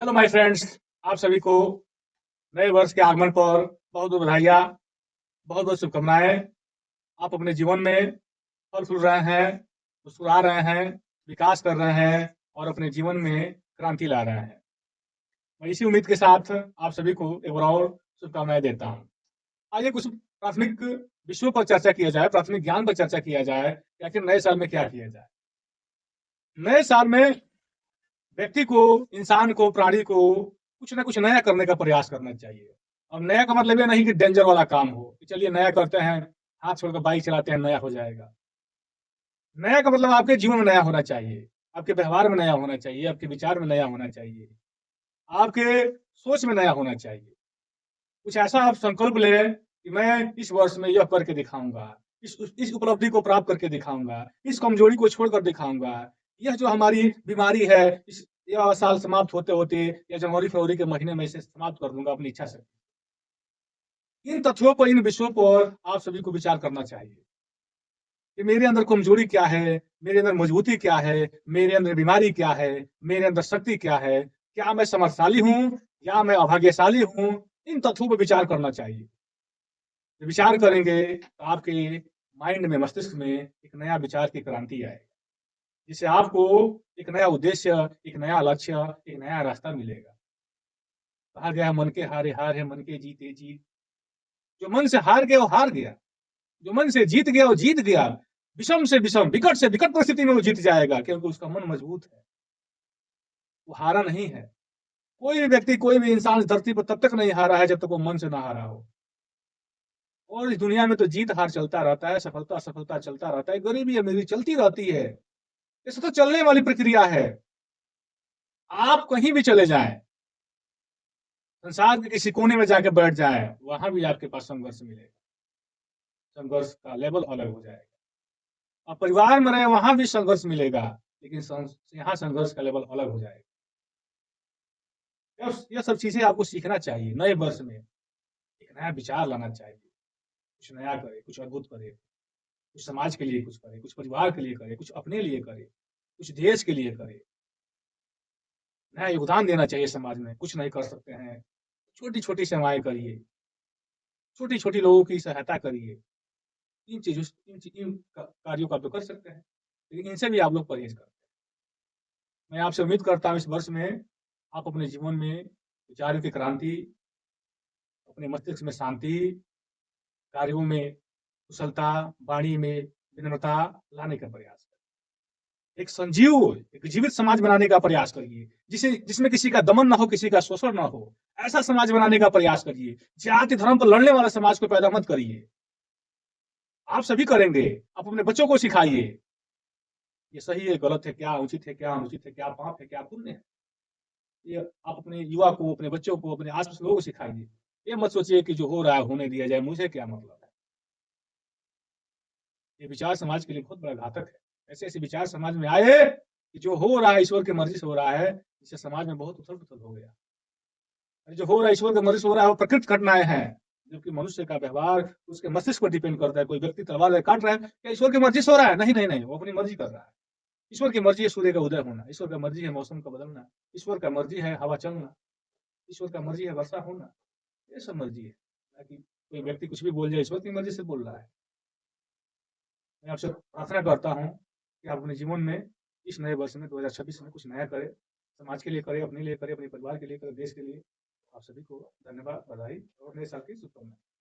Hello my friends, आप सभी को नए वर्ष के आगमन पर बहुत-बहुत बधाइयाँ, बहुत-बहुत शुभकामनाएँ। आप अपने जीवन में फल-फूल रहे हैं, मुस्कुरा रहे हैं, विकास कर रहे हैं और अपने जीवन में क्रांति ला रहे हैं। मैं इसी उम्मीद के साथ आप सभी को एक बार और शुभकामनाएँ देता हूँ। आइए कुछ प्राथमिक विषयों पर चर्चा किया जाए, प्राथमिक ज्ञान पर चर्चा किया जाए कि आखिर नए साल में क्या किया जाए। नए साल में व्यक्ति को, इंसान को, प्राणी को कुछ न कुछ नया करने का प्रयास करना चाहिए। अब नया का मतलब ये नहीं कि डेंजर वाला काम हो, कि चलिए नया करते हैं, हाथ छोड़कर बाइक चलाते हैं, नया हो जाएगा। नया का मतलब आपके जीवन में नया होना चाहिए, आपके व्यवहार में नया होना चाहिए, आपके विचार में नया होना चाहिए, आपके सोच में नया होना चाहिए। कुछ ऐसा आप संकल्प लें कि मैं इस वर्ष में यह करके दिखाऊँगा, इस उपलब्धि को प्राप्त करके दिखाऊँगा, इस कमजोरी को छोड़कर दिखाऊँगा। यह जो हमारी बीमारी है, यह साल समाप्त होते-होते या जनवरी-फरवरी के महीने में इसे समाप्त कर दूँगा अपनी इच्छा से। इन तथ्यों पर, इन विषयों पर आप सभी को विचार करना चाहिए कि मेरे अंदर कमजोरी क्या है, मेरे अंदर मजबूती क्या है, मेरे अंदर बीमारी क्या है, मेरे अंदर शक्ति क्या है, क्या मैं समर्थशाली हूँ या मैं अभाग्यशाली हूँ? इन तथ्यों पर विचार करना चाहिए। विचार करेंगे तो आपके माइंड में, मस्तिष्क में एक नया विचार की क्रांति आएगी, जिससे आपको एक नया उद्देश्य, एक नया लक्ष्य, एक नया रास्ता मिलेगा। कहा गया है मन के हारे हार है, मन के जीते जीत। जो मन से हार गया वो हार गया, जो मन से जीत गया वो जीत गया। विषम से विकट परिस्थिति में वो जीत जाएगा क्योंकि उसका मन मजबूत है, वो हारा नहीं है। कोई भी व्यक्ति, कोई भी इंसान इस धरती पर तब तक नहीं हारा है जब तक वो मन से ना हारा हो। और इस दुनिया में तो जीत-हार चलता रहता है, सफलता-असफलता चलता रहता है, गरीबी-अमीरी चलती रहती है। ये सब तो चलने वाली प्रक्रिया है। आप कहीं भी चले जाएँ, संसार के किसी कोने में जाके बैठ जाएँ, वहाँ भी आपके पास संघर्ष मिलेगा। संघर्ष का लेवल अलग हो जाएगा। आप परिवार में रहें, वहाँ भी संघर्ष मिलेगा, लेकिन यहाँ संघर्ष का लेवल अलग हो जाएगा। यह सब चीज़ें आपको सीखना चाहिए नए वर्ष में। एक नया विचार लाना चाहिए, कुछ नया करें, कुछ अद्भुत करें, कुछ समाज के लिए कुछ करें, कुछ परिवार के लिए करें, कुछ अपने लिए करें, कुछ देश के लिए करें। नया योगदान देना चाहिए समाज में, कुछ नहीं कर सकते हैं, छोटी-छोटी सेवाएँ करिए, छोटी-छोटी लोगों की सहायता करिए। इन चीज़ों से इन कार्यों का आप तो कर सकते हैं, लेकिन इनसे भी आप लोग परहेज़ करें। मैं आपसे उम्मीद करता हूँ इस वर्ष में आप अपने जीवन में विचारों की क्रांति, अपने मस्तिष्क में शांति, कार्यों में कुशलता, वाणी में विनम्रता लाने का प्रयास करें। एक जीवित समाज बनाने का प्रयास करिए, जिसमें किसी का दमन ना हो, किसी का शोषण ना हो। ऐसा समाज बनाने का प्रयास करिए। जाति धर्म पर लड़ने वाला समाज को पैदा मत करिए। आप सभी करेंगे, आप अपने बच्चों को सिखाइए। ये सही है, गलत है, क्या उचित है, क्या अनुचित है, क्या पाप है, क्या पुण्य है। ये आप अपने युवा को, अपने बच्चों को, अपने आस-पास के लोगों को सिखाइए। ये मत सोचिए कि जो हो रहा है होने दिया जाए, मुझे क्या मतलब है। ये विचार समाज के लिए बहुत बड़ा घातक है। ऐसे-ऐसे विचार समाज में आए कि जो हो रहा है ईश्वर की मर्ज़ी से हो रहा है, इससे समाज में बहुत उथल-पुथल हो गया। जो हो रहा है ईश्वर की मर्ज़ी से हो रहा है वो प्रकृति घटनाएँ हैं, जबकि मनुष्य का व्यवहार उसके मस्तिष्क पर डिपेंड करता है। कोई व्यक्ति तलवार लेके काट रहा है, क्या ईश्वर की मर्ज़ी से हो रहा है? नहीं, नहीं, नहीं, वो अपनी मर्ज़ी कर रहा है। ईश्वर की मर्ज़ी है सूर्य का उदय होना, ईश्वर का मर्ज़ी है मौसम का बदलना, ईश्वर का मर्ज़ी है हवा चलना, ईश्वर का मर्ज़ी है वर्षा होना। ये सब मर्ज़ी है, ताकि कोई व्यक्ति कुछ भी बोल जाए, ईश्वर की मर्ज़ी से बोल रहा है। मैं आपसे प्रार्थना करता हूँ कि आप अपने जीवन में इस नए वर्ष में 2026 में कुछ नया करें, समाज के लिए करें, अपने लिए करें, अपने परिवार के लिए करें, देश के लिए। आप सभी को धन्यवाद, बधाई और नए साल की शुभकामनाएँ।